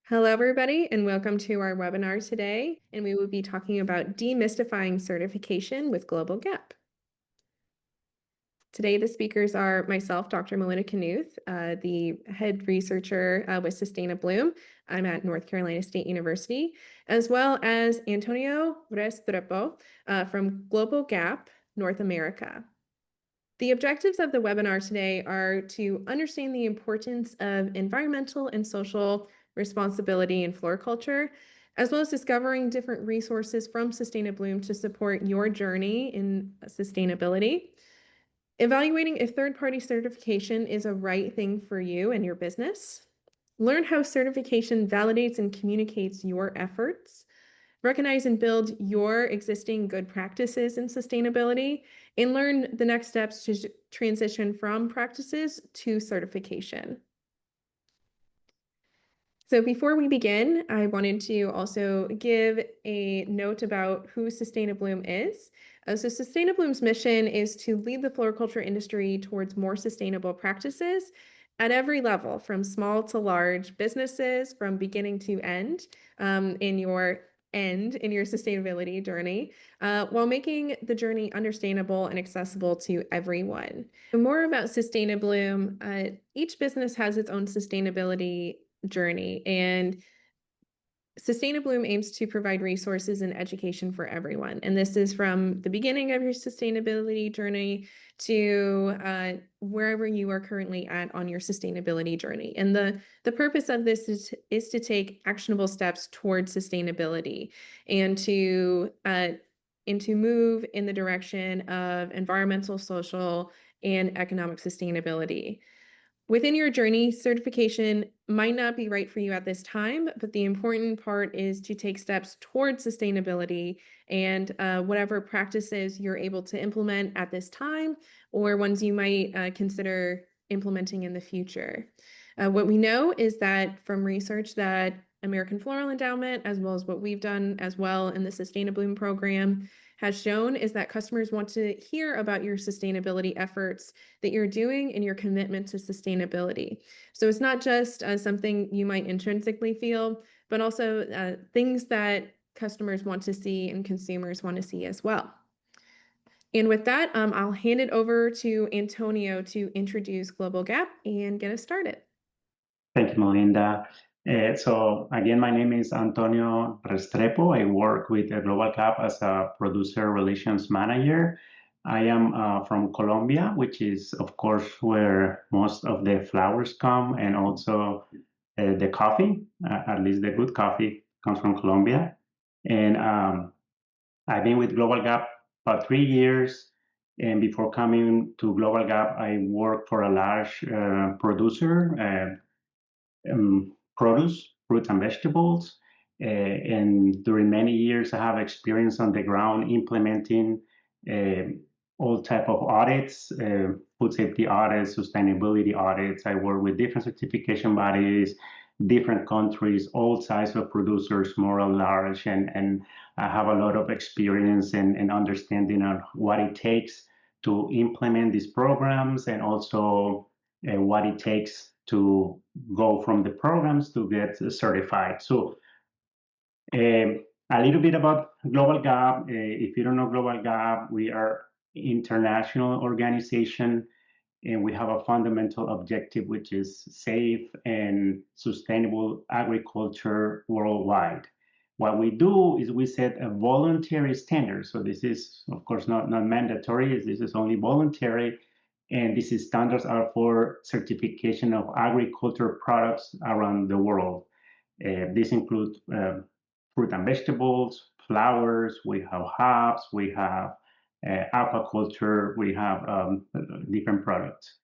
Hello, everybody, and welcome to our webinar today. And we will be talking about demystifying certification with GLOBAL.A.P. Today, the speakers are myself, Dr. Melinda Knuth, the head researcher with Sustainabloom. I'm at North Carolina State University, as well as Antonio Restrepo from GLOBAL.A.P. North America. The objectives of the webinar today are to understand the importance of environmental and social responsibility in floriculture, as well as discovering different resources from Sustainabloom to support your journey in sustainability, evaluating if third-party certification is a right thing for you and your business, learn how certification validates and communicates your efforts, recognize and build your existing good practices in sustainability, and learn the next steps to transition from practices to certification. So before we begin, I wanted to also give a note about who Sustainabloom is. So Sustainabloom's mission is to lead the floriculture industry towards more sustainable practices at every level, from small to large businesses, from beginning to end in your sustainability journey, while making the journey understandable and accessible to everyone. More about Sustainabloom, each business has its own sustainability journey, and Sustainabloom aims to provide resources and education for everyone. And this is from the beginning of your sustainability journey to wherever you are currently at on your sustainability journey. And the purpose of this is to take actionable steps towards sustainability and to move in the direction of environmental, social, and economic sustainability. Within your journey, certification might not be right for you at this time, but the important part is to take steps towards sustainability and whatever practices you're able to implement at this time or ones you might consider implementing in the future. What we know is that from research that American Floral Endowment, as well as what we've done as well in the Sustainabloom program, has shown is that customers want to hear about your sustainability efforts that you're doing and your commitment to sustainability. So it's not just something you might intrinsically feel, but also things that customers want to see and consumers want to see as well. And with that, I'll hand it over to Antonio to introduce GLOBAL.A.P. and get us started. Thank you, Melinda. So again, my name is Antonio Restrepo. I work with GLOBAL.A.P. as a producer relations manager. I am from Colombia, which is, of course, where most of the flowers come, and also the coffee, at least the good coffee, comes from Colombia. And I've been with GLOBAL.A.P. about 3 years. And before coming to GLOBAL.A.P., I worked for a large producer, produce, fruits and vegetables. And during many years, I have experience on the ground implementing all type of audits, food safety audits, sustainability audits. I work with different certification bodies, different countries, all sizes of producers, small and large, and I have a lot of experience and understanding on what it takes to implement these programs, and also what it takes to go from the programs to get certified. So a little bit about GLOBAL.A.P. If you don't know GLOBAL.A.P., we are international organization, and we have a fundamental objective, which is safe and sustainable agriculture worldwide. What we do is we set a voluntary standard. So this is, of course, not mandatory. This is only voluntary. And these standards are for certification of agriculture products around the world. These include fruit and vegetables, flowers, we have herbs, we have aquaculture, we have different products.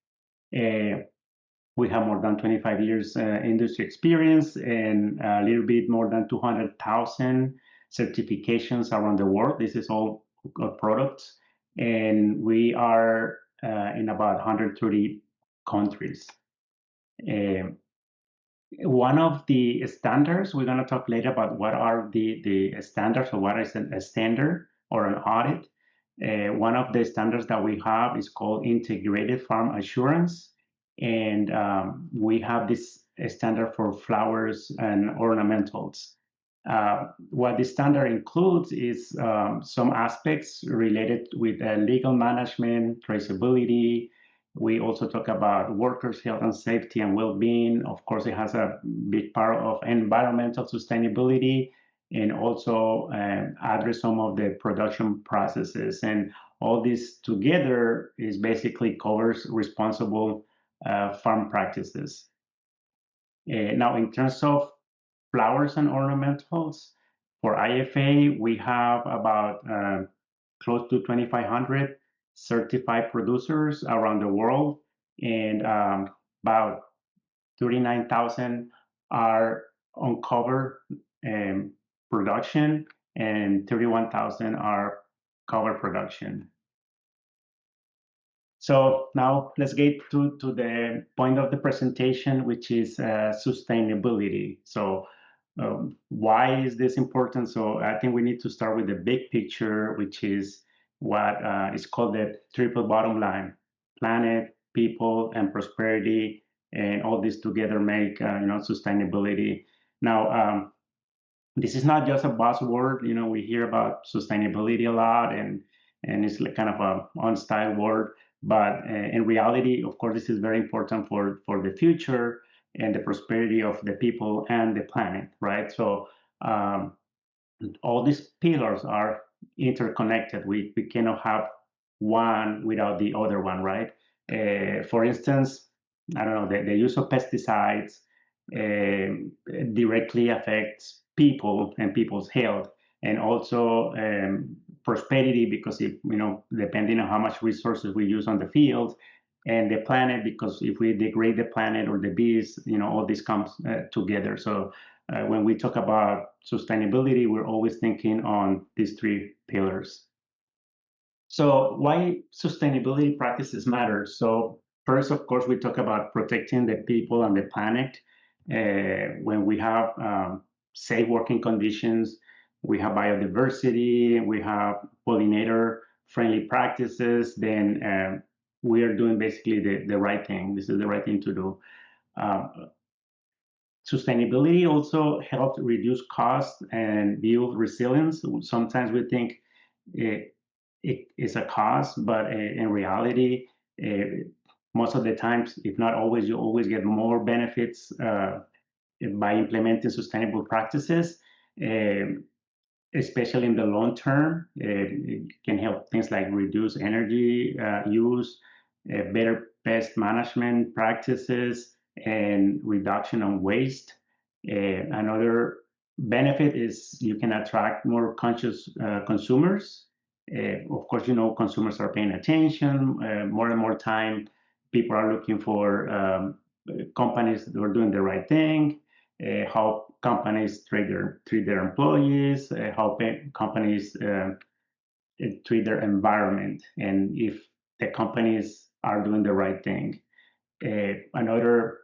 We have more than 25 years industry experience and a little bit more than 200,000 certifications around the world. This is all products. And we are in about 130 countries. One of the standards, we're going to talk later about what are the standards, or what is a standard or an audit. One of the standards that we have is called Integrated Farm Assurance. And we have this a standard for flowers and ornamentals. What the standard includes is some aspects related with legal management, traceability. We also talk about workers' health and safety and well-being. Of course, it has a big part of environmental sustainability and also address some of the production processes. And all this together is basically covers responsible farm practices. Now, in terms of flowers and ornamentals, for IFA, we have about close to 2,500 certified producers around the world, and about 39,000 are on cover production, and 31,000 are cover production. So now let's get to the point of the presentation, which is sustainability. So why is this important? So I think we need to start with the big picture, which is what is called the triple bottom line: planet, people, and prosperity, and all this together make sustainability. Now, this is not just a buzzword. We hear about sustainability a lot, and it's like kind of a on-style word. But in reality, of course, this is very important for the future and the prosperity of the people and the planet, right? So all these pillars are interconnected. We cannot have one without the other one, right? For instance, I don't know, the use of pesticides directly affects people and people's health, and also prosperity, because if depending on how much resources we use on the field, and the planet, because if we degrade the planet or the bees, all this comes together. So when we talk about sustainability, we're always thinking on these three pillars. So why sustainability practices matter? So first, of course, we talk about protecting the people and the planet. When we have safe working conditions, we have biodiversity, we have pollinator-friendly practices, then we are doing basically the right thing. This is the right thing to do. Sustainability also helps reduce costs and build resilience. Sometimes we think it is a cost, but in reality, most of the times, if not always, you always get more benefits by implementing sustainable practices, especially in the long term. It can help things like reduce energy use, better pest management practices, and reduction on waste. Another benefit is you can attract more conscious consumers. Of course, consumers are paying attention. More and more time, people are looking for companies that are doing the right thing, how companies treat their employees, how companies treat their environment, and if the companies are doing the right thing. Another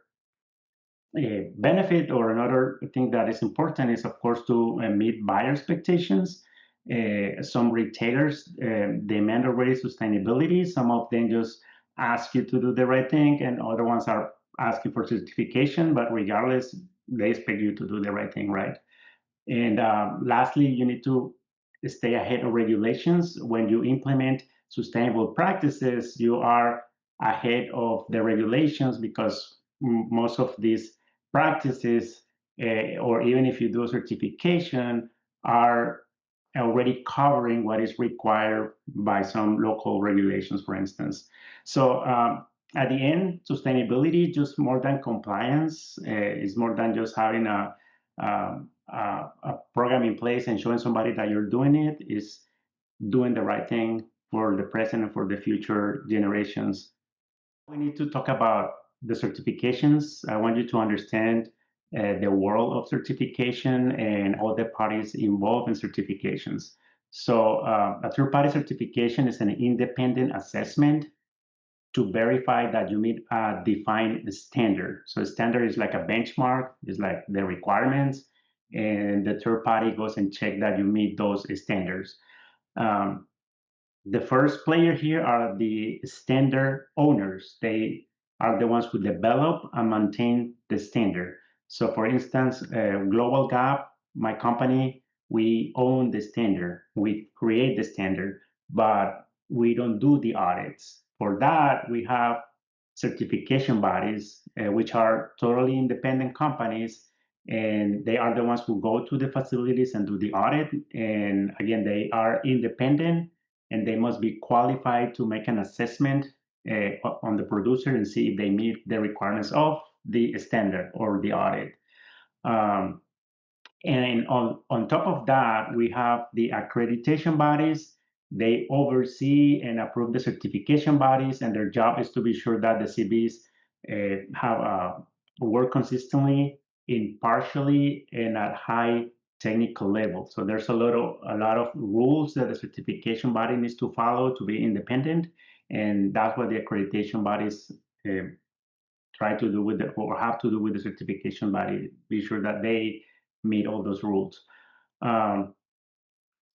benefit, or another thing that is important, is of course to meet buyer expectations. Some retailers demand already sustainability. Some of them just ask you to do the right thing, and other ones are asking for certification, but regardless, they expect you to do the right thing, right? And lastly, you need to stay ahead of regulations. When you implement sustainable practices, you are ahead of the regulations, because most of these practices, or even if you do a certification, are already covering what is required by some local regulations, for instance. So at the end, sustainability is just more than compliance. It's more than just having a program in place and showing somebody that you're doing it. Is doing the right thing for the present and for the future generations. We need to talk about the certifications. I want you to understand the world of certification and all the parties involved in certifications. So a third-party certification is an independent assessment to verify that you meet a defined standard. So a standard is like a benchmark, is like the requirements, and the third party goes and check that you meet those standards. The first player here are the standard owners. They are the ones who develop and maintain the standard. So for instance, GLOBAL.A.P, my company, we own the standard, we create the standard, but we don't do the audits. For that, we have certification bodies, which are totally independent companies, and they are the ones who go to the facilities and do the audit. And again, they are independent and they must be qualified to make an assessment on the producer and see if they meet the requirements of the standard or the audit. Um, and on top of that, we have the accreditation bodies. They oversee and approve the certification bodies, and their job is to be sure that the CBs have work consistently, impartially, and at high technical level. So there's a lot of rules that the certification body needs to follow to be independent, and that's what the accreditation bodies uh, try to do with the or have to do with the certification body. Be sure that they meet all those rules. Um,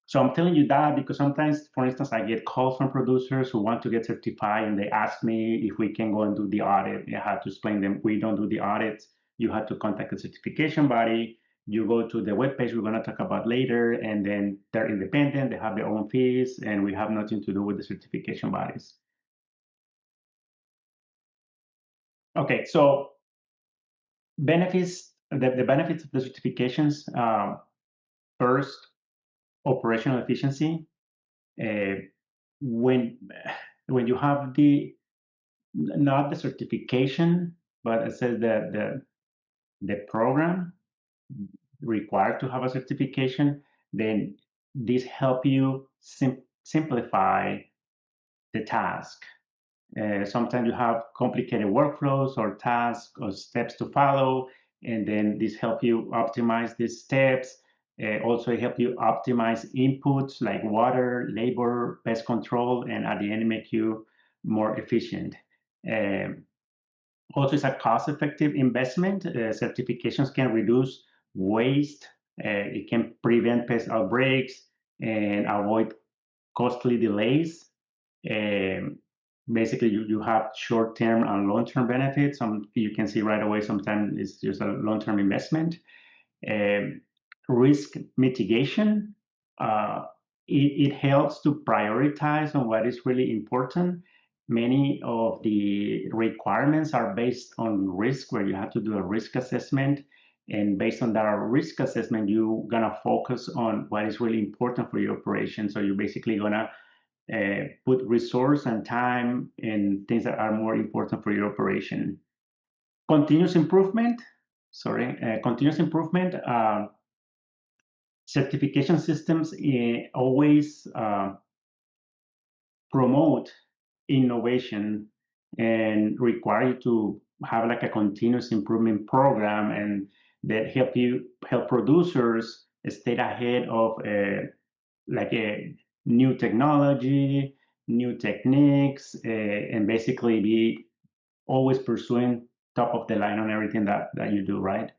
so I'm telling you that because sometimes, for instance, I get calls from producers who want to get certified and they ask me if we can go and do the audit. I have to explain them we don't do the audits. You have to contact the certification body. You go to the webpage we're going to talk about later, and then they're independent. They have their own fees, and we have nothing to do with the certification bodies. Okay, so benefits, the benefits of the certifications. First, operational efficiency. Uh, when when you have the not the certification, but it says that the program required to have a certification, then this help you simplify the task. Sometimes you have complicated workflows or tasks or steps to follow, and then this help you optimize these steps. Also help you optimize inputs like water, labor, pest control, and at the end make you more efficient. Um, Also, it's a cost-effective investment. Certifications can reduce waste. It can prevent pest outbreaks and avoid costly delays. Um, Basically, you have short-term and long-term benefits. Some you can see right away. Sometimes it's just a long-term investment. Um, Risk mitigation. Uh, it helps to prioritize on what is really important. Many of the requirements are based on risk, where you have to do a risk assessment. And based on that risk assessment, you're going to focus on what is really important for your operation. So you're basically going to put resource and time in things that are more important for your operation. Continuous improvement, continuous improvement. Certification systems always promote innovation and require you to have like a continuous improvement program and that help producers stay ahead of like a new technology, new techniques, and basically be always pursuing top of the line on everything that you do, right?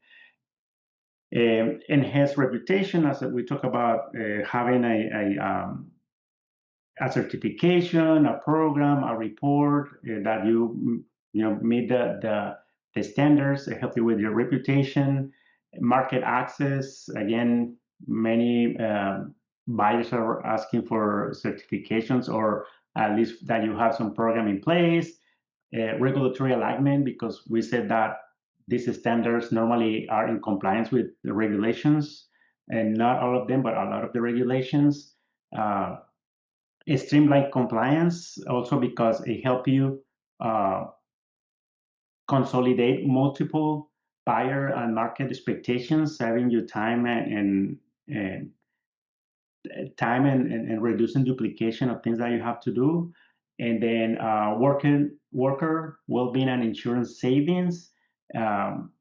Enhanced reputation, as we talk about having a certification, a program, a report that you know meet the standards, help you with your reputation, market access. Again, many buyers are asking for certifications or at least that you have some program in place. Regulatory alignment, because we said that these standards normally are in compliance with the regulations, and not all of them, but a lot of the regulations. Uh, Streamline compliance also because it helps you uh, consolidate multiple buyer and market expectations, saving you time and time and reducing duplication of things that you have to do. And then worker well-being and insurance savings. Um,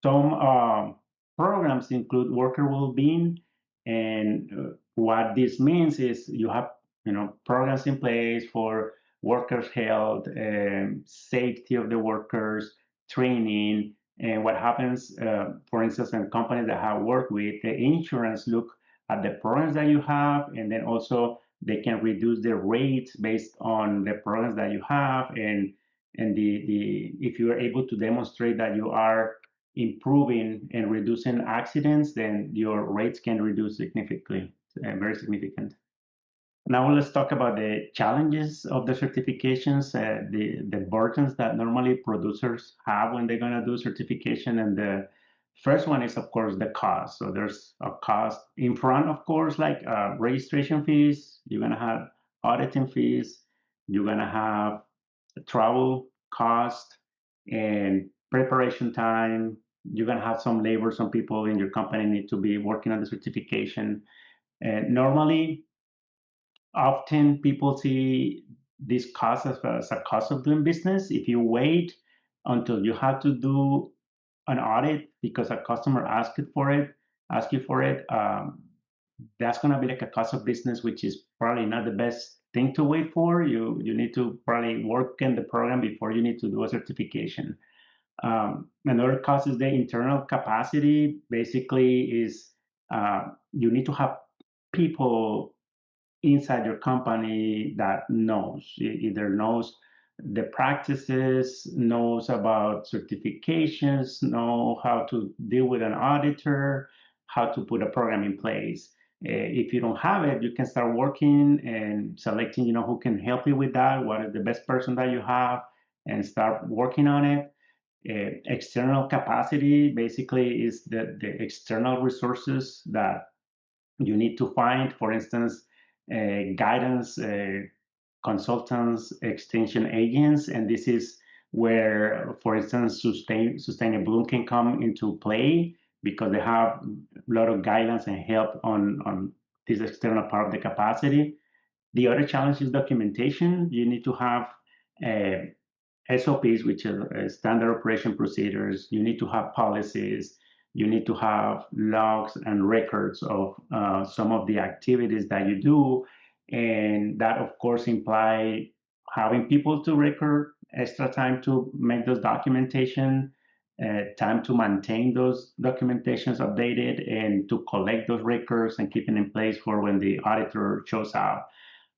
Some programs include worker well-being, and what this means is you have programs in place for workers' health, safety of the workers, training, and what happens, for instance, in companies that have worked with the insurance, look at the programs that you have, and then also they can reduce the rates based on the programs that you have, And if you are able to demonstrate that you are improving and reducing accidents, then your rates can reduce significantly, very significant. Now let's talk about the challenges of the certifications, the burdens that normally producers have when they're going to do certification. And the first one is, of course, the cost. So there's a cost in front, of course, like registration fees. You're going to have auditing fees. You're going to have travel cost and preparation time. You're going to have some labor. Some people in your company need to be working on the certification. And normally, often people see this cost as a cost of doing business. If you wait until you have to do an audit because a customer ask you for it, that's going to be like a cost of business, which is probably not the best thing to wait for. You need to probably work in the program before you need to do a certification. Another cost is the internal capacity. Basically, is you need to have people inside your company that knows, either knows the practices, knows about certifications, know how to deal with an auditor, how to put a program in place. If you don't have it, you can start working and selecting, who can help you with that, what is the best person that you have, and start working on it. External capacity basically is the external resources that you need to find, for instance, guidance consultants, extension agents, and this is where, for instance, Sustainabloom can come into play because they have a lot of guidance and help on this external part of the capacity. The other challenge is documentation. You need to have SOPs, which are standard operation procedures. You need to have policies. You need to have logs and records of some of the activities that you do. And that, of course, imply having people to record, extra time to make those documentation, time to maintain those documentations updated, and to collect those records and keep it in place for when the auditor shows up.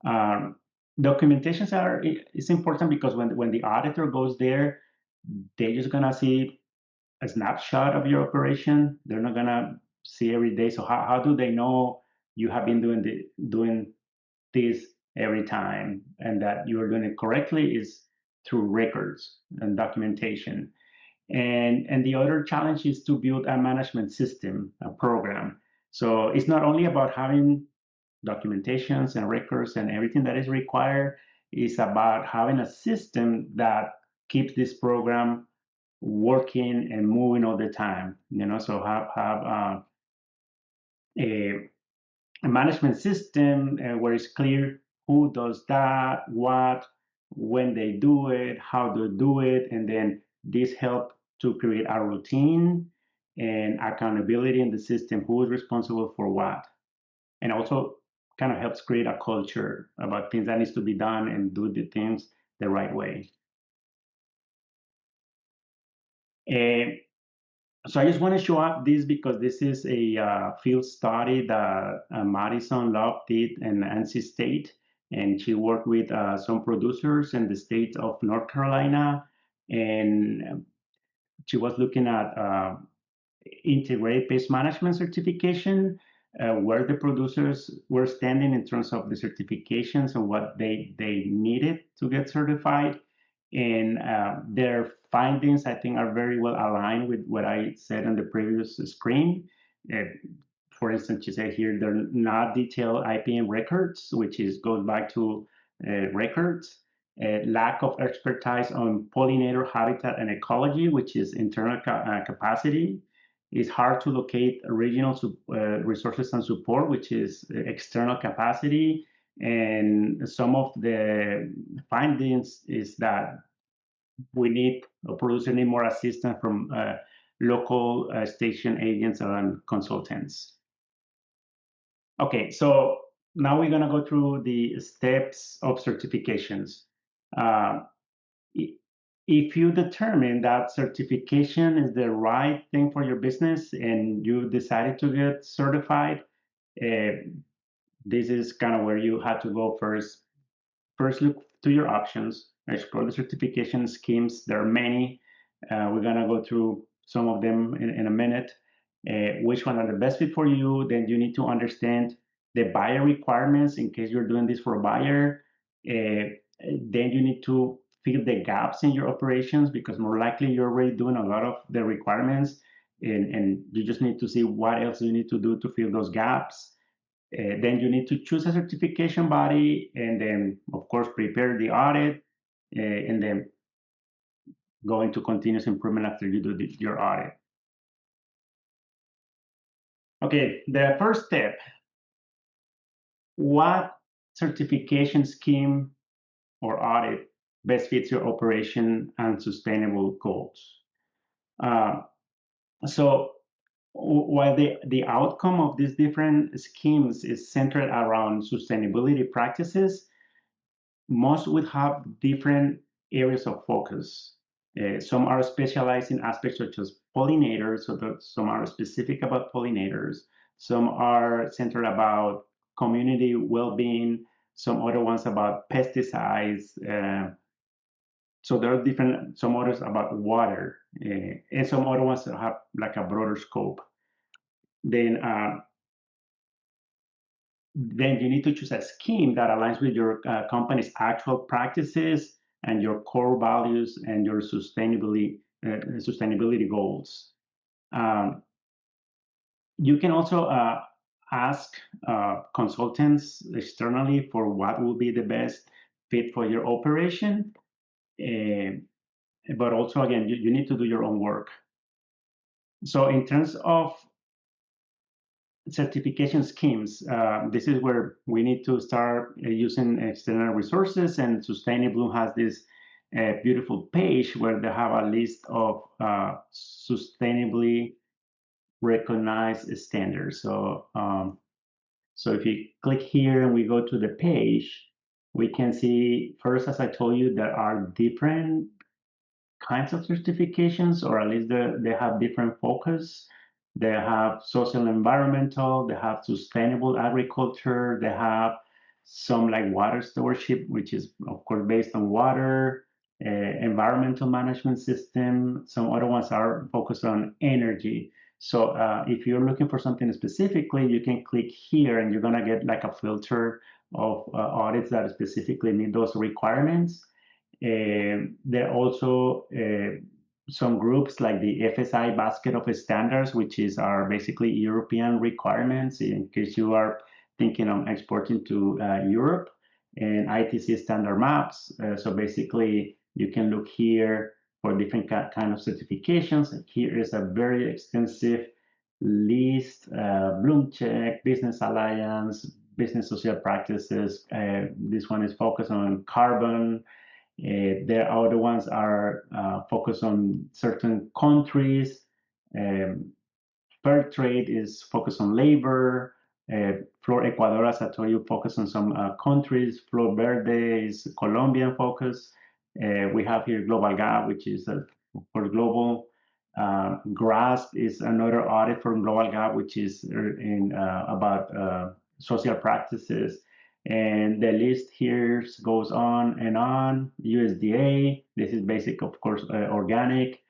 Um, Documentations are it's important because when the auditor goes there, they're just gonna see a snapshot of your operation. They're not gonna see every day. So how do they know you have been doing this every time and that you are doing it correctly is through records and documentation. And the other challenge is to build a management system, a program. So it's not only about having documentations and records and everything that is required. Is about having a system that keeps this program working and moving all the time. So have a, a management system where it's clear who does that, what, when they do it, how they do it, and then this help to create a routine and accountability in the system. Who is responsible for what? And also kind of helps create a culture about things that needs to be done and do the things the right way. And so I just want to show up this because this is a field study that Madison Love did in NC State, and she worked with some producers in the state of North Carolina, and she was looking at integrated pest management certification, where the producers were standing in terms of the certifications and what they needed to get certified. And their findings, I think, are very well aligned with what I said on the previous screen. Uh, for instance, you say here they're not detailed IPM records, which goes back to records. Lack of expertise on pollinator habitat and ecology, which is internal capacity. It's hard to locate regional resources and support, which is external capacity. And some of the findings is that we need a producer need more assistance from local station agents and consultants. Okay, so now we're going to go through the steps of certifications. Uh, if you determine that certification is the right thing for your business and you decided to get certified, uh, this is kind of where you have to go first. First, look to your options. explore the certification schemes. There are many. We're gonna go through some of them in a minute. Which one are the best fit for you? Then you need to understand the buyer requirements in case you're doing this for a buyer. Then you need to fill the gaps in your operations because more likely you're already doing a lot of the requirements, and you just need to see what else you need to do to fill those gaps. Then you need to choose a certification body, and then of course prepare the audit, and then go into continuous improvement after you do your audit. Okay, the first step, what certification scheme or audit best fits your operation and sustainable goals? Uh, so while the outcome of these different schemes is centered around sustainability practices, most would have different areas of focus. Some are specialized in aspects such as pollinators, so that some are specific about pollinators. Some are centered about community well-being. Some other ones about pesticides. So there are different. Some others about water, and some other ones that have like a broader scope. Then then you need to choose a scheme that aligns with your company's actual practices and your core values and your sustainability goals. Um, you can also ask consultants externally for what will be the best fit for your operation. Uh, but also, again, you need to do your own work. So in terms of certification schemes, this is where we need to start using external resources, and Sustainabloom has this beautiful page where they have a list of sustainably recognized standards. So if you click here and we go to the page, we can see first, as I told you, there are different kinds of certifications, or at least they have different focus. They have social environmental, they have sustainable agriculture, they have some like water stewardship, which is of course based on water, environmental management system. Some other ones are focused on energy. So if you're looking for something specifically, you can click here and you're gonna get like a filter of audits that specifically meet those requirements. There are also some groups like the FSI basket of standards, which are basically European requirements in case you are thinking of exporting to Europe, and ITC standard maps. So basically, you can look here for different kind of certifications. Here is a very extensive list: Bloom Check, Business Alliance, Business Social Practices. This one is focused on carbon. The other ones are focused on certain countries. Um, Fair trade is focused on labor. Flor Ecuador, as I told you, focus on some countries. Flor Verde is Colombian focus. We have here Global.A.P, which is for global. GRASP is another audit from Global.A.P, which is in about social practices. And the list here goes on and on. USDA, this is basic, of course, organic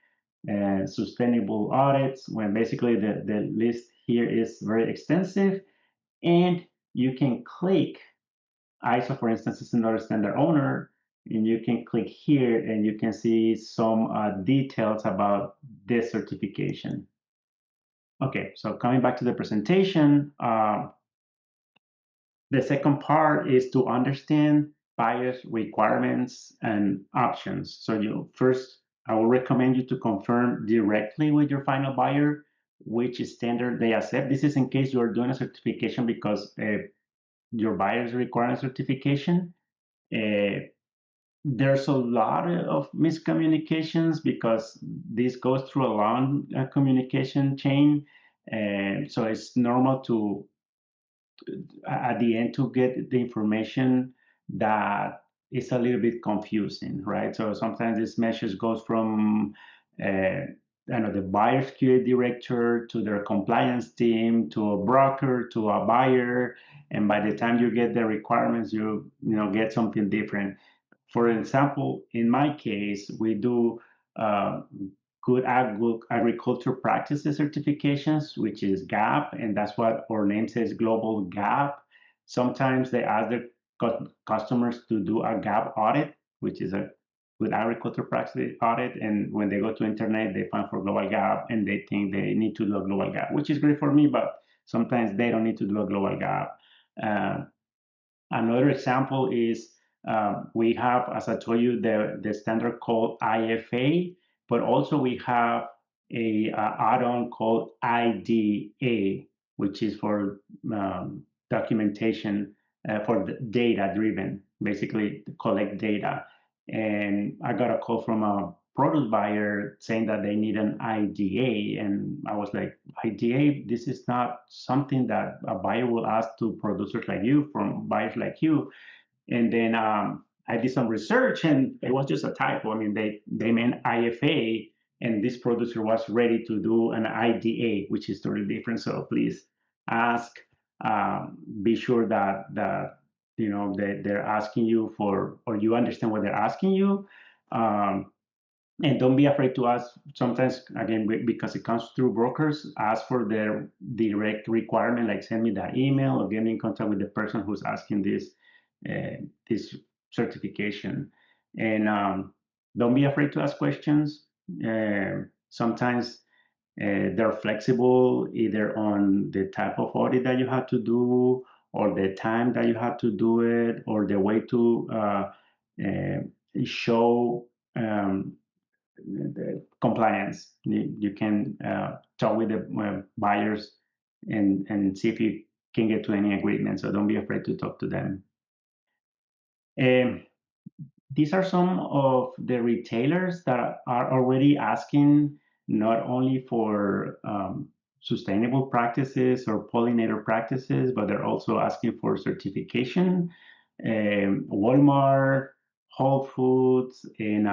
and sustainable audits, when basically the list here is very extensive, and you can click ISO, for instance, is another standard owner, and you can click here and you can see some details about this certification. Okay, so coming back to the presentation, the second part is to understand buyers' requirements and options. So first, I will recommend you to confirm directly with your final buyer which standard they accept. This is in case you are doing a certification because your buyers require a certification. There's a lot of miscommunications because this goes through a long communication chain. And so it's normal to at the end to get the information that is a little bit confusing, right? So sometimes this message goes from the buyer's QA director to their compliance team to a broker to a buyer, and by the time you get the requirements, you get something different. For example, in my case, we do uh, good agriculture practices certifications, which is GAP, and that's what our name says, Global GAP. Sometimes they ask their customers to do a GAP audit, which is a good agriculture practice audit. And when they go to internet, they find for Global GAP, and they think they need to do a Global GAP, which is great for me, but sometimes they don't need to do a Global GAP. Another example is we have, as I told you, the standard called IFA, but also we have a add-on called IDA, which is for documentation for the data-driven, basically collect data. And I got a call from a produce buyer saying that they need an IDA, and I was like, IDA, this is not something that a buyer will ask to producers like you, from buyers like you. And then I did some research, and it was just a typo. I mean, they meant IFA, and this producer was ready to do an IDA, which is totally different. So please ask, be sure that you know that they're asking you for, or you understand what they're asking you. Um, and don't be afraid to ask. Sometimes, again, because it comes through brokers, ask for their direct requirement, like send me that email or get me in contact with the person who's asking this certification. And don't be afraid to ask questions. Sometimes they're flexible either on the type of audit that you have to do, or the time that you have to do it, or the way to uh, show the compliance. You can talk with the buyers and see if you can get to any agreement. So don't be afraid to talk to them. Um, these are some of the retailers that are already asking not only for sustainable practices or pollinator practices, but they're also asking for certification. Walmart, Whole Foods, and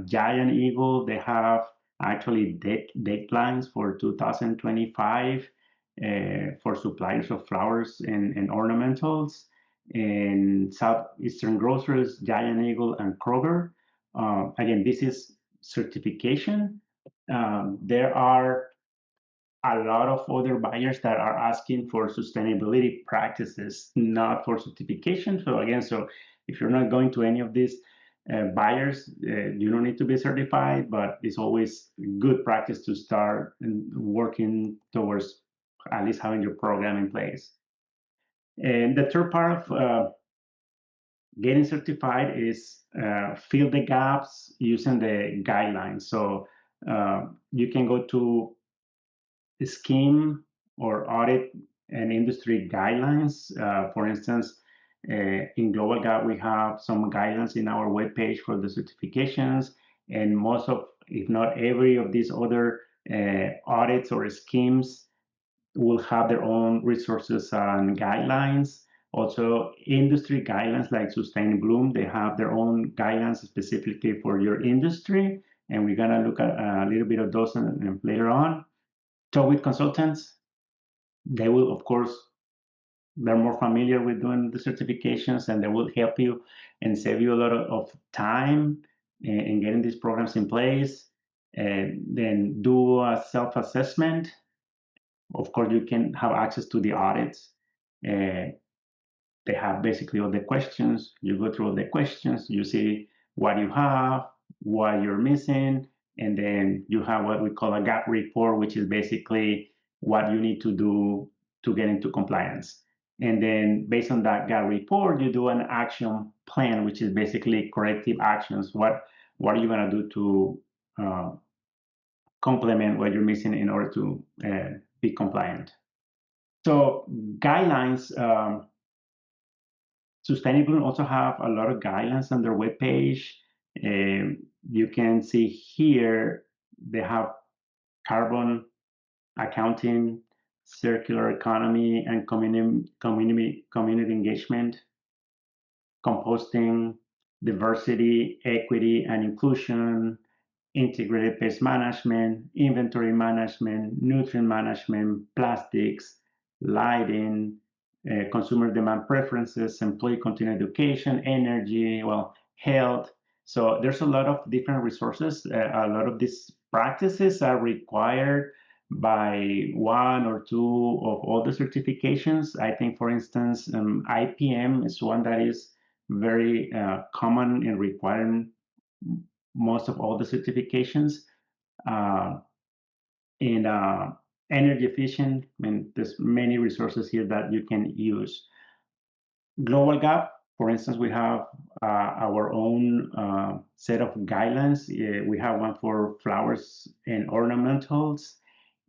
Giant Eagle, they have actually deadlines for 2025 for suppliers of flowers and ornamentals. In Southeastern Grocers, Giant Eagle, and Kroger. Again, this is certification. There are a lot of other buyers that are asking for sustainability practices, not for certification. So again, if you're not going to any of these buyers, you don't need to be certified, but it's always good practice to start working towards at least having your program in place. And the third part of getting certified is fill the gaps using the guidelines. So you can go to scheme or audit and industry guidelines. For instance, in GLOBAL.A.P, we have some guidelines in our webpage for the certifications, and most of, if not every of these other audits or schemes will have their own resources and guidelines. Also, industry guidelines like Sustainabloom, they have their own guidelines specifically for your industry, and we're gonna look at a little bit of those later on. Talk with consultants. They will, of course, they're more familiar with doing the certifications, and they will help you and save you a lot of time in getting these programs in place. And then do a self-assessment. Of course, you can have access to the audits. Uh, they have basically all the questions. You go through all the questions, you see what you have, what you're missing, and then you have what we call a gap report, which is basically what you need to do to get into compliance. And then based on that gap report, you do an action plan, which is basically corrective actions. What are you going to do to complement what you're missing in order to be compliant? So guidelines, Sustainabloom also have a lot of guidelines on their webpage. You can see here they have carbon accounting, circular economy, and community engagement, composting, diversity, equity, and inclusion, integrated pest management, inventory management, nutrient management, plastics, lighting, consumer demand preferences, employee continuing education, energy, well, health. So there's a lot of different resources. A lot of these practices are required by one or two of all the certifications. I think, for instance, IPM is one that is very common in requiring most of all the certifications. Uh, and energy efficient, I mean, there's many resources here that you can use. GLOBAL.Ga.P, for instance, we have our own set of guidelines. We have one for flowers and ornamentals.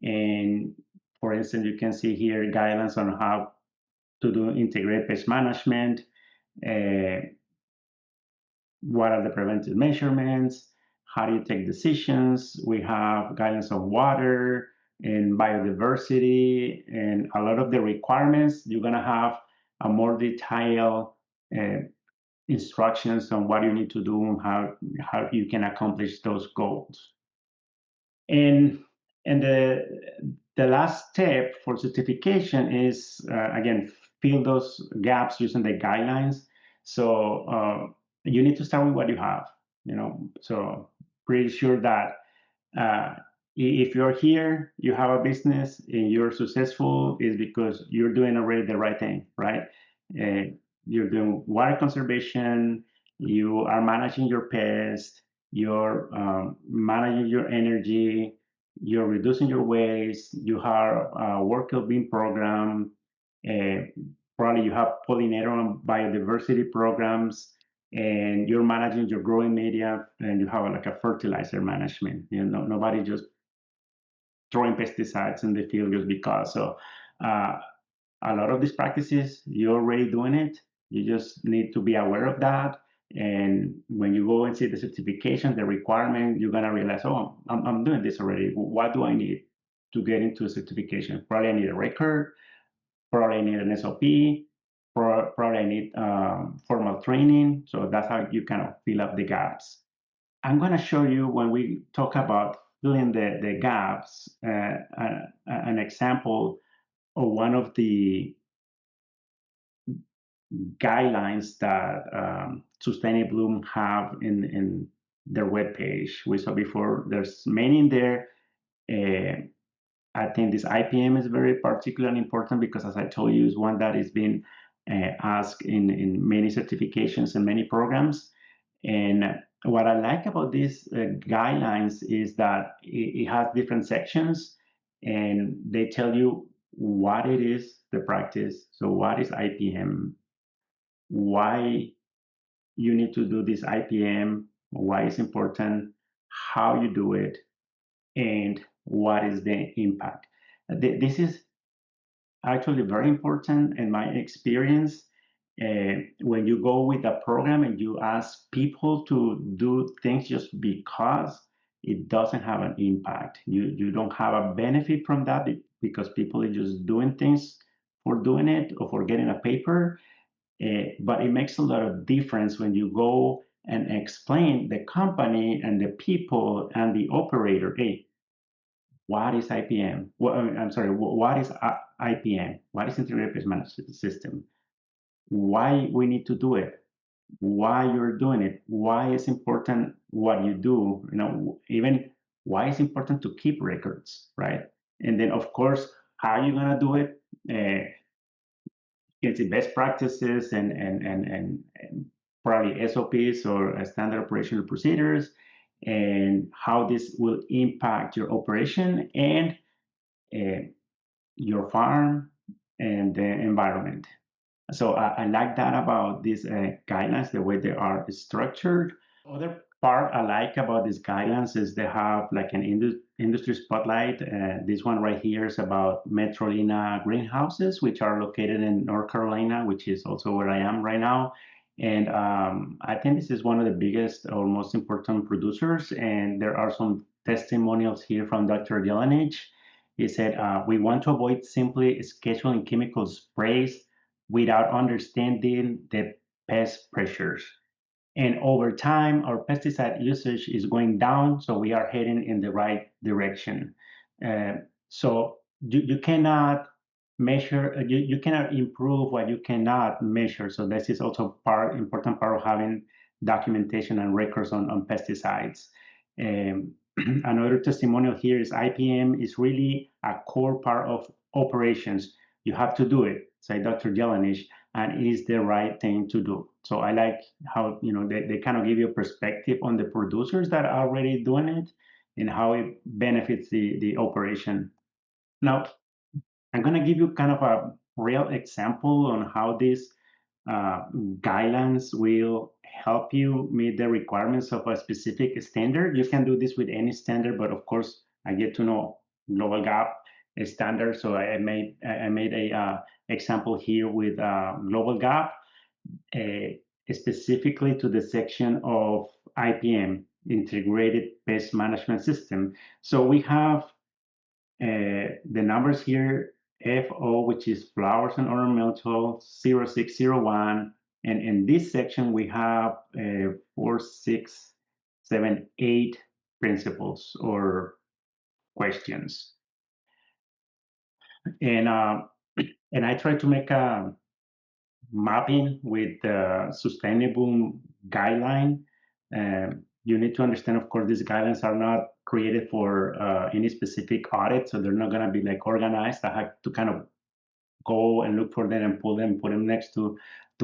And for instance, you can see here guidelines on how to do integrated pest management, uh, what are the preventive measurements, how do you take decisions. We have guidance on water and biodiversity, and a lot of the requirements. You're going to have a more detailed uh, instructions on what you need to do and how you can accomplish those goals. And the last step for certification is again, fill those gaps using the guidelines. So you need to start with what you have. So pretty sure that uh, if you're here, you have a business and you're successful, is because you're doing already the right thing, right? Uh, you're doing water conservation, you are managing your pest, you're managing your energy, you're reducing your waste, you have a worker bean program, uh, probably you have pollinator and biodiversity programs, and you're managing your growing media, and you have like a fertilizer management. Nobody just throwing pesticides in the field just because. So a lot of these practices, you're already doing it. You just need to be aware of that. And when you go and see the certification, the requirement, you're gonna realize, oh, I'm doing this already. What do I need to get into a certification? Probably I need a record. Probably I need an SOP. Probably I need formal training. So that's how you kind of fill up the gaps. I'm going to show you, when we talk about filling the gaps, an example of one of the guidelines that Sustainabloom have in their webpage. We saw before, there's many in there. Uh, I think this IPM is very particularly important because, as I told you, is one that is being asked in many certifications and many programs. And what I like about these guidelines is that it has different sections, and they tell you what it is, the practice. So what is IPM? Why you need to do this IPM? Why it's important? How you do it? And what is the impact? This is actually very important in my experience. When you go with a program and you ask people to do things just because, it doesn't have an impact. You don't have a benefit from that because people are just doing things for doing it or for getting a paper. But it makes a lot of difference when you go and explain the company and the people and the operator, hey, what is IPM? I'm sorry, what is IPM? What is Integrated Pest Management System? Why we need to do it? Why you're doing it? Why it's important what you do? Even why it's important to keep records, right? And then, of course, how you gonna do it? It's the best practices and probably SOPs or standard operational procedures, and how this will impact your operation and uh, your farm and the environment. So I like that about these guidelines, the way they are structured. Other part I like about these guidelines is they have like an industry spotlight. This one right here is about Metrolina greenhouses, which are located in North Carolina, which is also where I am right now. And I think this is one of the biggest or most important producers. And there are some testimonials here from Dr. Delanage. He said, we want to avoid simply scheduling chemical sprays without understanding the pest pressures. And over time, our pesticide usage is going down, so we are heading in the right direction. So you cannot measure, you cannot improve what you cannot measure. So this is also important part of having documentation and records on pesticides. Another testimonial here is IPM is really a core part of operations. You have to do it, say Dr. Jelenish, and it is the right thing to do. So I like how they kind of give you a perspective on the producers that are already doing it and how it benefits the operation. Now, I'm going to give you kind of a real example on how these guidelines will help you meet the requirements of a specific standard. You can do this with any standard, but of course, I get to know GLOBAL.A.P standard, so I made a example here with GLOBAL.A.P, specifically to the section of IPM, Integrated Pest Management System. So we have the numbers here, FO, which is flowers and ornamental, 0601. And in this section, we have 4, 6, 7, 8 principles or questions. And I try to make a mapping with the Sustainabloom guideline. You need to understand, of course, these guidelines are not created for any specific audit, so they're not going to be like organized. I have to kind of go and look for them and pull them, put them next to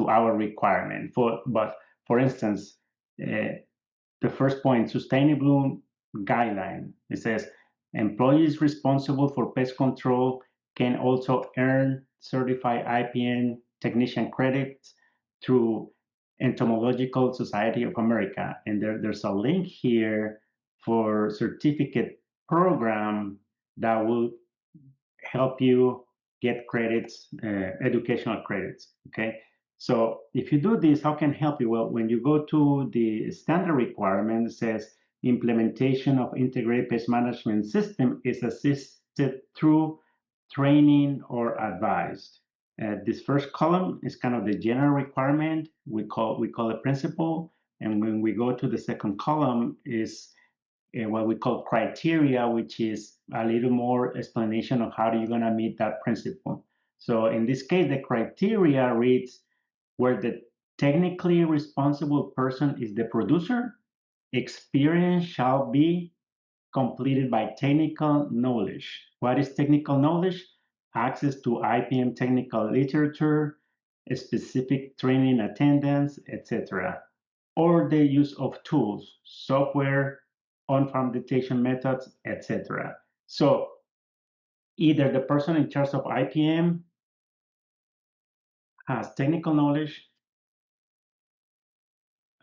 our requirement. But for instance, the first point, Sustainabloom guideline, it says employees responsible for pest control can also earn certified IPM technician credits through Entomological Society of America. And there's a link here for certificate program that will help you get credits, educational credits, okay? So if you do this, how can it help you? Well, when you go to the standard requirement, it says implementation of integrated pest management system is assisted through training or advised. This first column is kind of the general requirement. We call it principle. And when we go to the second column is what we call criteria, which is a little more explanation of how you're going to meet that principle. So in this case, the criteria reads where the technically responsible person is the producer, experience shall be completed by technical knowledge. What is technical knowledge? Access to IPM technical literature, specific training attendance, etc. Or the use of tools, software, on-farm detection methods, etc. So either the person in charge of IPM has technical knowledge,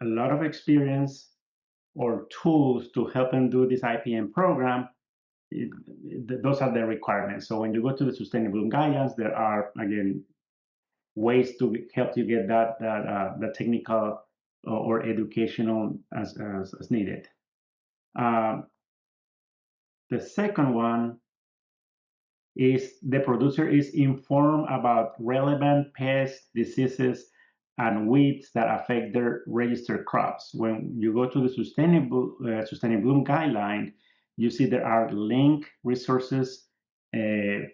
a lot of experience, or tools to help them do this IPM program. Those are the requirements. So when you go to the Sustainabloom guidelines, there are, again, ways to help you get that technical or educational as needed. The second one is the producer is informed about relevant pests, diseases, and weeds that affect their registered crops. When you go to the Sustainabloom guideline, you see there are linked resources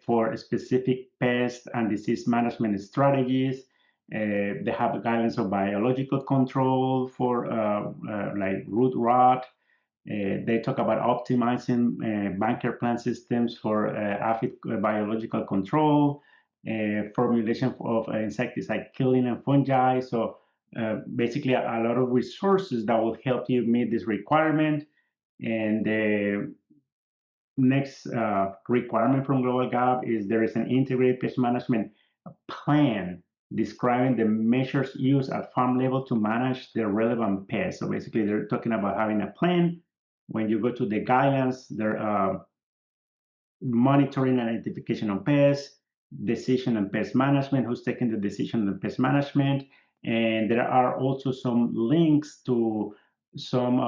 for specific pest and disease management strategies. They have guidelines of biological control for like root rot. They talk about optimizing bunker plant systems for aphid biological control, formulation of insecticide killing and fungi. So basically a lot of resources that will help you meet this requirement. And the next requirement from GLOBAL.Ga.P is there is an integrated pest management plan describing the measures used at farm level to manage the relevant pests. So basically they're talking about having a plan. When you go to the guidelines, they're monitoring and identification of pests, decision and pest management, who's taking the decision on pest management. And there are also some links to some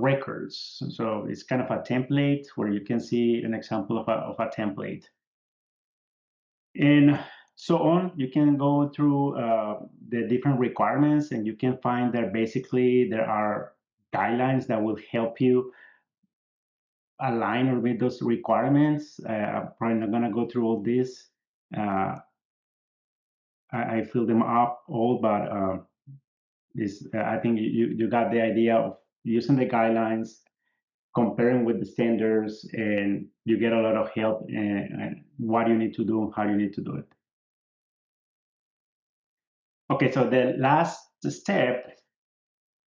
records. So it's kind of a template where you can see an example of a template. And so on, you can go through the different requirements and you can find that basically there are guidelines that will help you align or meet those requirements. I'm probably not going to go through all this. I fill them up all, but Is I think you got the idea of using the guidelines, comparing with the standards, and you get a lot of help and what you need to do, how you need to do it. Okay, so the last step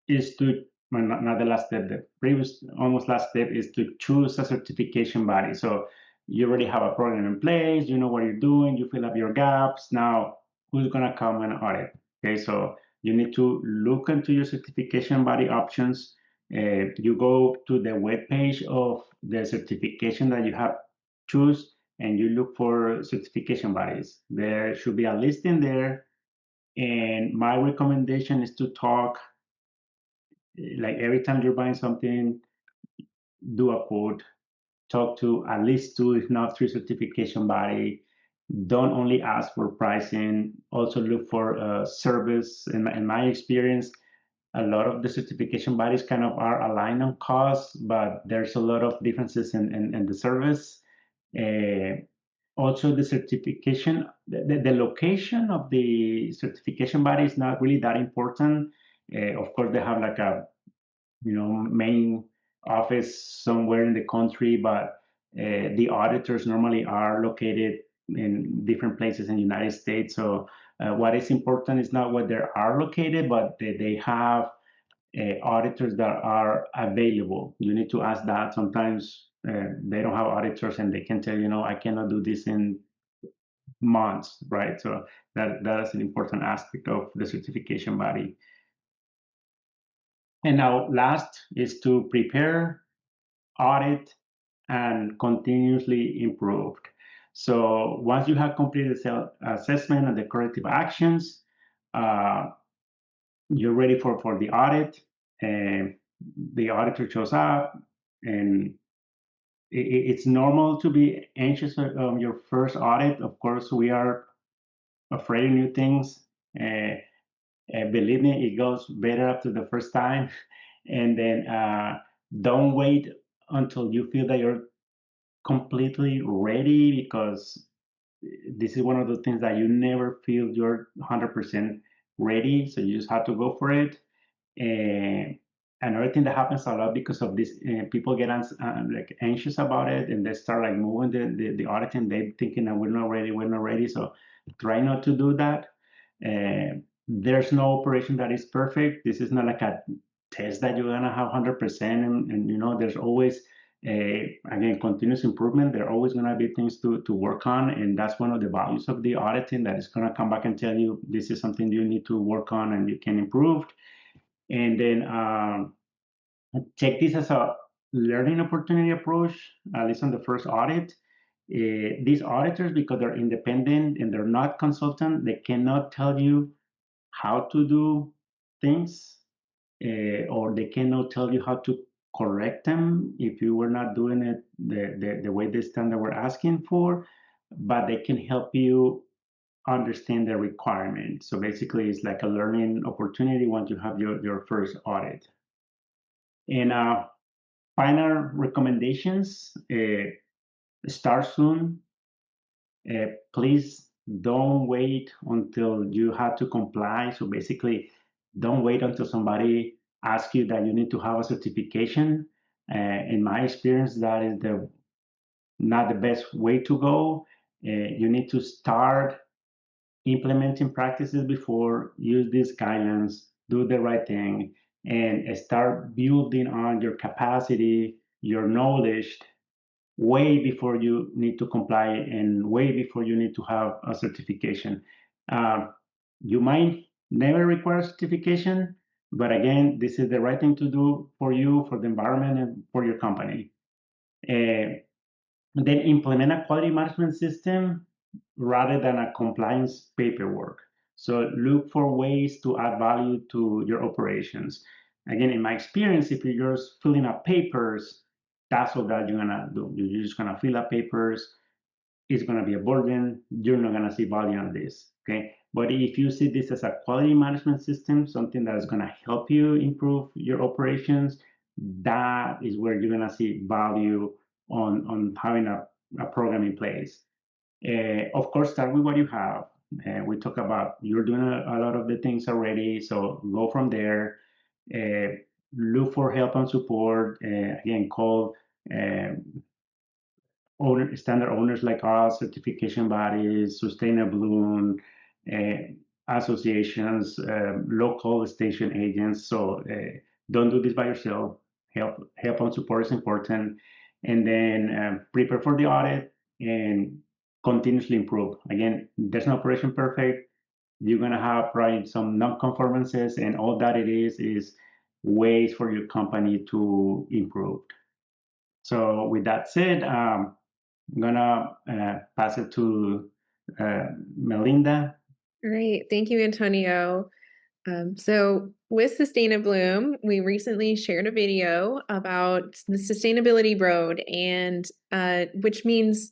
is to, well, not the last step, the previous almost last step is to choose a certification body. So you already have a program in place, you know what you're doing, you fill up your gaps. Now, who's gonna come and audit? Okay, so you need to look into your certification body options. You go to the web page of the certification that you have choose, and you look for certification bodies. There should be a list in there, and my recommendation is to talk, like every time you're buying something, do a quote, talk to at least two, if not three certification body. Don't only ask for pricing, also look for service. In my experience, a lot of the certification bodies kind of are aligned on cost, but there's a lot of differences in the service. Uh, Also, the certification, the location of the certification body is not really that important. Of course, they have like a main office somewhere in the country, but the auditors normally are located in different places in the United States. So what is important is not where they are located, but they have auditors that are available. You need to ask that. Sometimes they don't have auditors and they can tell you, no, I cannot do this in months, right? So that is an important aspect of the certification body. And now last is to prepare, audit, and continuously improved. So once you have completed the self-assessment and the corrective actions, uh, you're ready for the audit, and the auditor shows up, and it's normal to be anxious on your first audit. Of course, we are afraid of new things. Believe me, it goes better after the first time. And then don't wait until you feel that you're completely ready, because this is one of the things that you never feel you're 100% ready. So you just have to go for it. And another thing that happens a lot because of this, people get like anxious about it, and they start like moving the audit, and they thinking that we're not ready. So try not to do that. There's no operation that is perfect. This is not like a test that you're gonna have 100%, and there's always again continuous improvement. There are always gonna be things to work on, and that's one of the values of the auditing, that is gonna come back and tell you this is something you need to work on and you can improve. And then take this as a learning opportunity approach, at least on the first audit. These auditors, because they're independent and they're not consultant, they cannot tell you how to do things, or they cannot tell you how to correct them if you were not doing it the way the standard we're asking for, but they can help you understand the requirement. So basically, it's like a learning opportunity once you have your first audit. And final recommendations, start soon. Please don't wait until you have to comply. So basically, don't wait until somebody asks you that you need to have a certification. In my experience, that is not the best way to go. You need to start implementing practices before, use these guidelines, do the right thing, and start building on your capacity, your knowledge, way before you need to comply and way before you need to have a certification. You might never require certification, but again, this is the right thing to do for you, for the environment, and for your company. Then implement a quality management system rather than a compliance paperwork. So look for ways to add value to your operations. Again, in my experience, if you're just filling up papers, that's all that you're gonna do. You're just gonna fill up papers. It's gonna be a burden. You're not gonna see value on this. Okay. But if you see this as a quality management system, something that is gonna help you improve your operations, that is where you're gonna see value on having a program in place. Of course, start with what you have. We talk about you're doing a lot of the things already, so go from there. Uh, Look for help and support. Again, call uh, standard owners like us, certification bodies, Sustainabloom, associations, local station agents. So don't do this by yourself. Help and support is important, and then prepare for the audit and continuously improve. Again, there's no operation perfect. You're gonna have probably some non-conformances, and all that it is ways for your company to improve. So with that said, I'm gonna pass it to Melinda. Great. Thank you, Antonio. So with Sustainabloom, we recently shared a video about the sustainability road and which means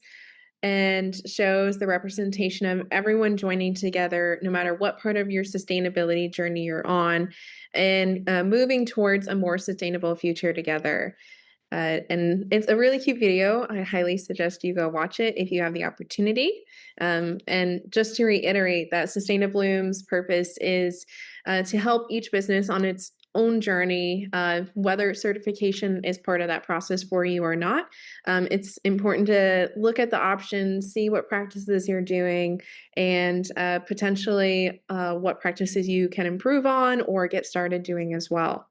and shows the representation of everyone joining together, no matter what part of your sustainability journey you're on, and moving towards a more sustainable future together. And it's a really cute video. I highly suggest you go watch it if you have the opportunity. And just to reiterate that Sustainabloom's purpose is to help each business on its own journey, whether certification is part of that process for you or not. It's important to look at the options, see what practices you're doing, and potentially what practices you can improve on or get started doing as well.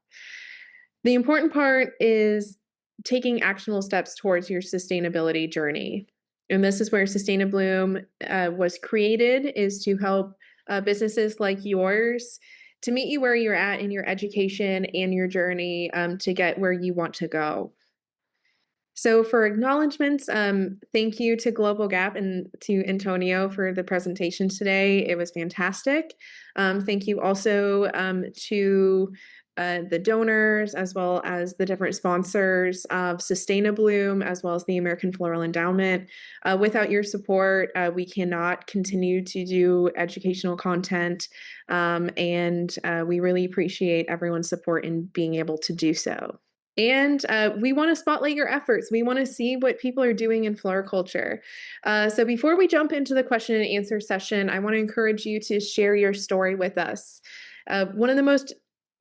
The important part is taking actionable steps towards your sustainability journey. And this is where Sustainabloom was created, is to help businesses like yours to meet you where you're at in your education and your journey to get where you want to go. So for acknowledgements, thank you to Global.A.P and to Antonio for the presentation today. It was fantastic. Thank you also to the donors, as well as the different sponsors of Sustainabloom, as well as the American Floral Endowment. Without your support, we cannot continue to do educational content, and we really appreciate everyone's support in being able to do so. And we want to spotlight your efforts. We want to see what people are doing in floriculture. So before we jump into the question and answer session, I want to encourage you to share your story with us. One of the most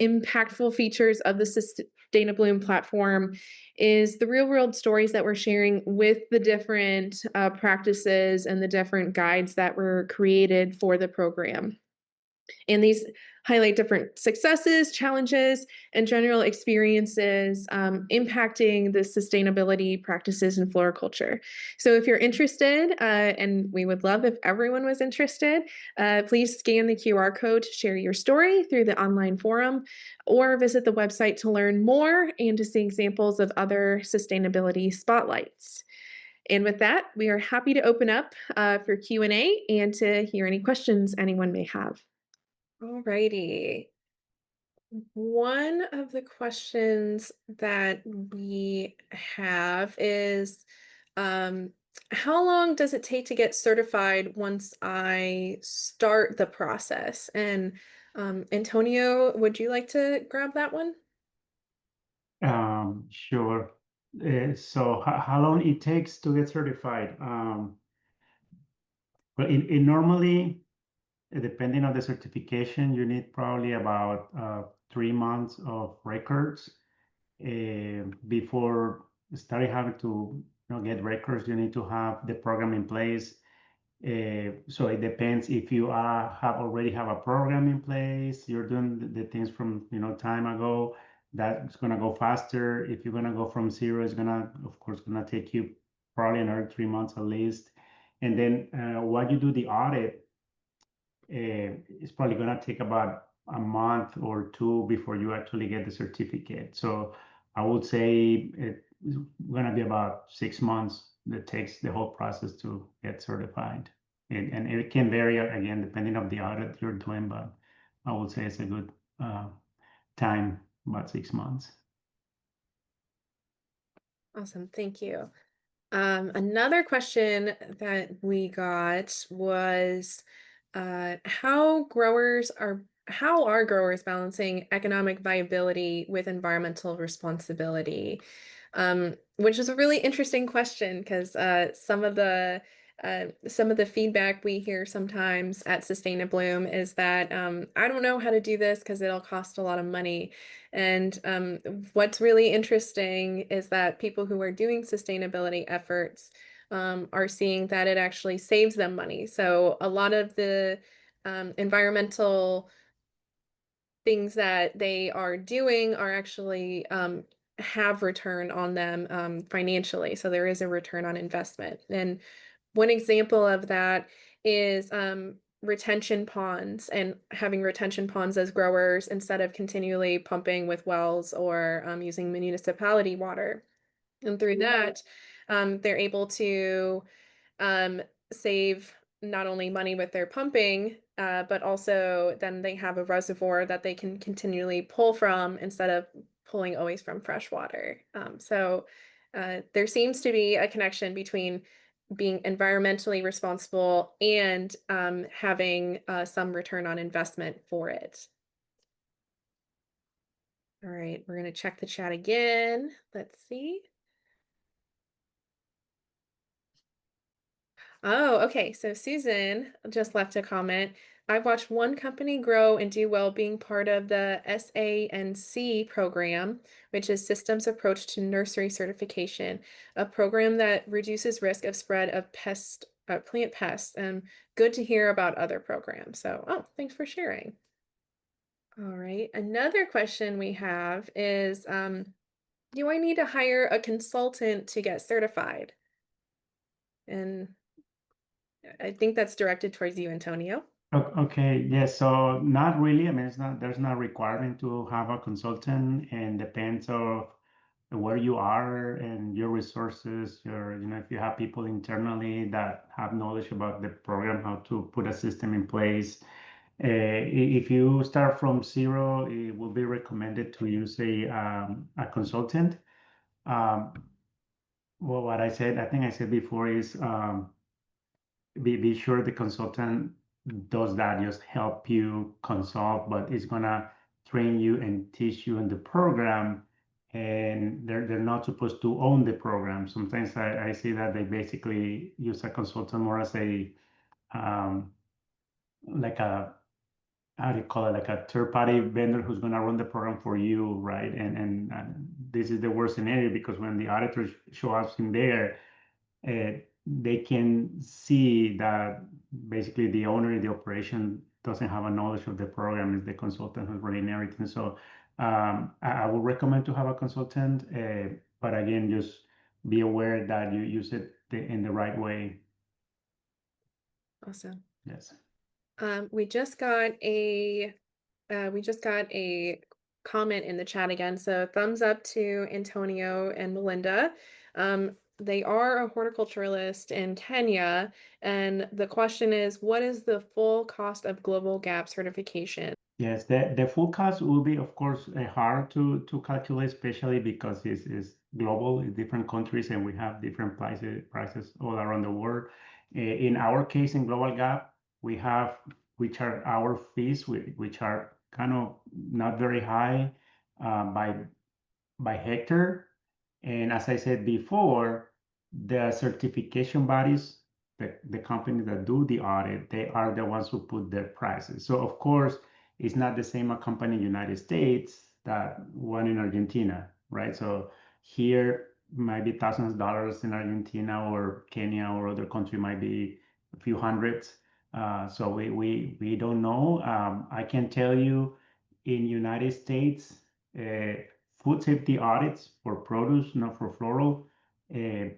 impactful features of the Sustainabloom platform is the real world stories that we're sharing with the different practices and the different guides that were created for the program. And these highlight different successes, challenges, and general experiences impacting the sustainability practices in floriculture. So if you're interested, and we would love if everyone was interested, please scan the QR code to share your story through the online forum, or visit the website to learn more and to see examples of other sustainability spotlights. And with that, we are happy to open up for Q&A and to hear any questions anyone may have. Alrighty. One of the questions that we have is, how long does it take to get certified once I start the process? And Antonio, would you like to grab that one? Sure. So how long it takes to get certified? Well, it normally, depending on the certification, you need probably about 3 months of records. Before starting having to get records, you need to have the program in place. So it depends if you have already have a program in place, you're doing the things from time ago, that's gonna go faster. If you're gonna go from zero, it's gonna, of course, gonna take you probably another 3 months at least. And then while you do the audit, it's probably gonna take about a month or two before you actually get the certificate. So I would say it's gonna be about 6 months that takes the whole process to get certified. And it can vary again depending on the audit you're doing, but I would say it's a good time, about 6 months. Awesome, thank you. Another question that we got was how are growers balancing economic viability with environmental responsibility? Which is a really interesting question because some of the some of the feedback we hear sometimes at Sustainabloom is that I don't know how to do this because it'll cost a lot of money. And what's really interesting is that people who are doing sustainability efforts are seeing that it actually saves them money. So a lot of the environmental things that they are doing are actually have return on them financially. So there is a return on investment. And one example of that is retention ponds and having retention ponds as growers instead of continually pumping with wells or using municipality water. And through that, they're able to um, save not only money with their pumping, but also then they have a reservoir that they can continually pull from instead of pulling always from fresh water. So there seems to be a connection between being environmentally responsible and having some return on investment for it. All right, we're going to check the chat again. Let's see. Oh, okay. So Susan just left a comment. I've watched one company grow and do well being part of the SANC program, which is Systems Approach to Nursery Certification, a program that reduces risk of spread of plant pests. And good to hear about other programs. So, oh, thanks for sharing. All right. Another question we have is, do I need to hire a consultant to get certified? And I think that's directed towards you, Antonio. Okay, yes, so not really. I mean, there's not requirement to have a consultant, and depends of where you are and your resources, if you have people internally that have knowledge about the program, how to put a system in place. If you start from zero, it will be recommended to use a consultant. Um, well, I think I said before is be sure the consultant does that, just help you consult, but it's gonna train you and teach you in the program, and they're not supposed to own the program. Sometimes I see that they basically use a consultant more as a um, like a how do you call it, like a third party vendor who's going to run the program for you, right? And this is the worst scenario, because when the auditors show up in there, they can see that basically the owner of the operation doesn't have a knowledge of the program. Is the consultant who's running everything. So I would recommend to have a consultant, but again, just be aware that you use it in the right way. Awesome. Yes. We just got a comment in the chat again. So thumbs up to Antonio and Melinda. They are a horticulturalist in Kenya, and the question is, what is the full cost of Global GAP certification? Yes, the full cost will be, of course, hard to calculate, especially because it's global, in different countries, and we have different prices all around the world. In our case, in Global.A.P, we charge our fees, which are kind of not very high by hectare. And as I said before, the certification bodies, the company that do the audit, they are the ones who put their prices. So of course, it's not the same a company in the United States that one in Argentina, right? So here might be thousands of dollars in Argentina, or Kenya, or other country might be a few hundreds. So we don't know. I can tell you, in United States, uh, food safety audits for produce, not for floral, uh,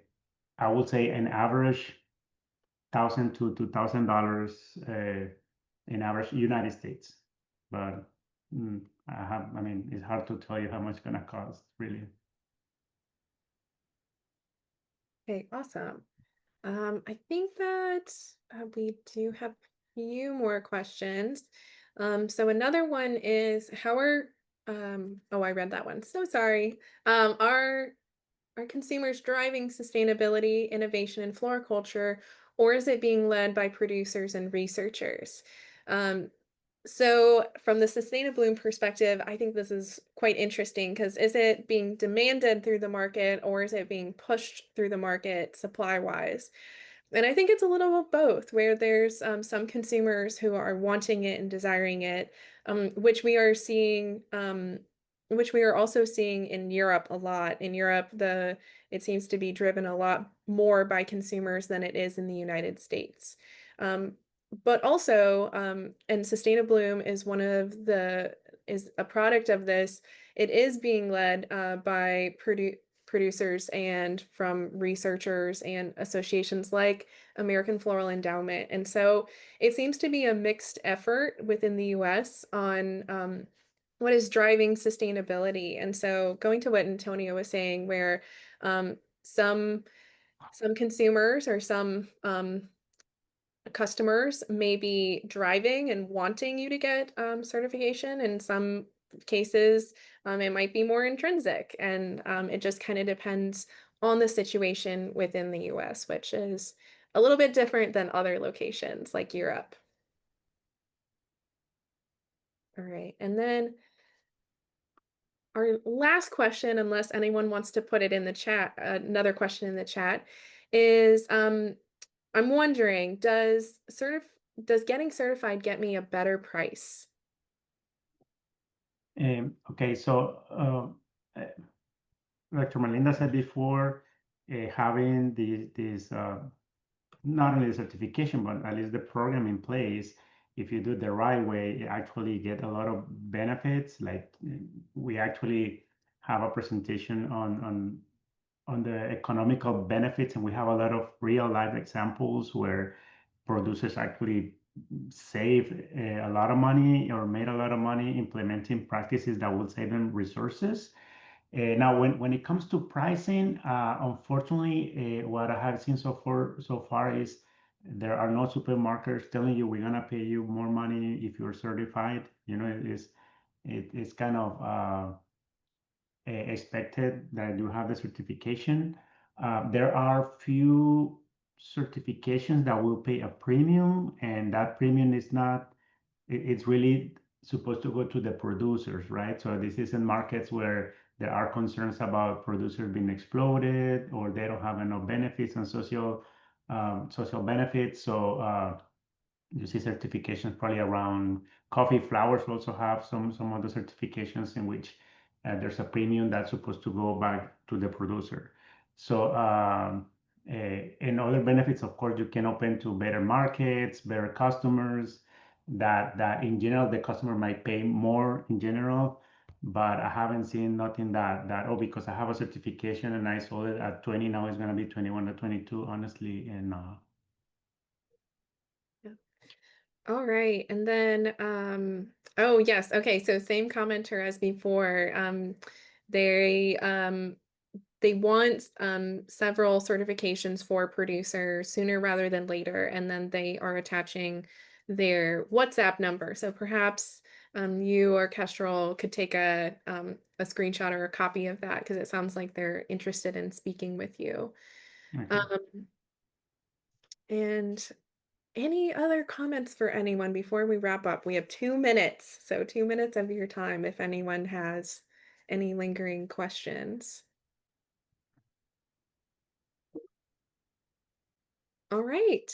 I would say an average $1,000 to $2,000 in average United States. But I mean, it's hard to tell you how much it's gonna cost, really. Okay, awesome. I think that we do have a few more questions. So another one is how are oh, I read that one. So sorry. Are consumers driving sustainability, innovation in floriculture, or is it being led by producers and researchers? Um, so from the Sustainabloom perspective, I think this is quite interesting because is it being demanded through the market or is it being pushed through the market supply wise? And I think it's a little of both, where there's some consumers who are wanting it and desiring it, which we are seeing, which we are also seeing in Europe a lot. In Europe, it seems to be driven a lot more by consumers than it is in the United States. Um, but also, and Sustainabloom is is a product of this. It is being led by producers and from researchers and associations like American Floral Endowment. And so it seems to be a mixed effort within the US on what is driving sustainability. And so going to what Antonio was saying, where um, some some consumers or some customers may be driving and wanting you to get certification. In some cases, it might be more intrinsic, and it just kind of depends on the situation within the US, which is a little bit different than other locations like Europe. All right. And then our last question, unless anyone wants to put it in the chat, another question in the chat is I'm wondering, does getting certified get me a better price? Okay, so Dr. Melinda said before, having this not only the certification, but at least the program in place, if you do it the right way, you actually get a lot of benefits. Like we actually have a presentation on the economical benefits, and we have a lot of real life examples where producers actually save a lot of money or made a lot of money implementing practices that will save them resources. Now, when it comes to pricing, unfortunately, what I have seen so far is there are no supermarkets telling you we're gonna pay you more money if you're certified. You know, it's kind of expected that you have the certification. There are few certifications that will pay a premium, and that premium is not, it's really supposed to go to the producers, right? So this is in markets where there are concerns about producers being exploited or they don't have enough benefits and social benefits. So you see certifications probably around coffee flowers also have some other certifications in which there's a premium that's supposed to go back to the producer. So and other benefits, of course, you can open to better markets, better customers. That in general the customer might pay more in general, but I haven't seen nothing that oh, because I have a certification and I sold it at 20, now it's gonna be 21 or 22. Honestly, and Yeah. All right. And then, oh yes. Okay. So same commenter as before. They, um, they want several certifications for producers sooner rather than later, and then they are attaching their WhatsApp number. So perhaps you or Kestrel could take a screenshot or a copy of that because it sounds like they're interested in speaking with you. okay. Um, and any other comments for anyone before we wrap up? We have 2 minutes, so 2 minutes of your time if anyone has any lingering questions. All right.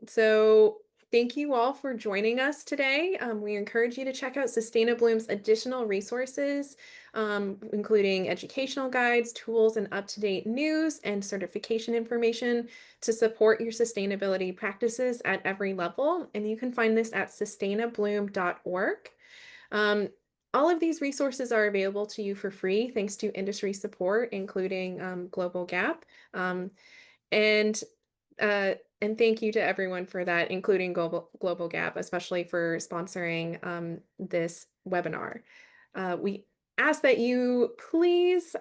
So thank you all for joining us today. We encourage you to check out Sustainabloom's additional resources, including educational guides, tools, and up-to-date news and certification information to support your sustainability practices at every level. And you can find this at sustainabloom.org. Um, all of these resources are available to you for free thanks to industry support, including Global.A.P. And and thank you to everyone for that, including Global.A.P, especially for sponsoring this webinar. We ask that you please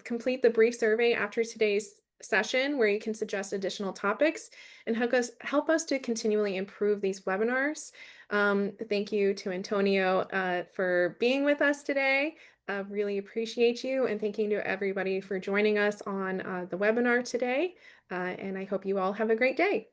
complete the brief survey after today's session where you can suggest additional topics and help us to continually improve these webinars. Thank you to Antonio for being with us today. Really appreciate you, and thank you to everybody for joining us on the webinar today. And I hope you all have a great day.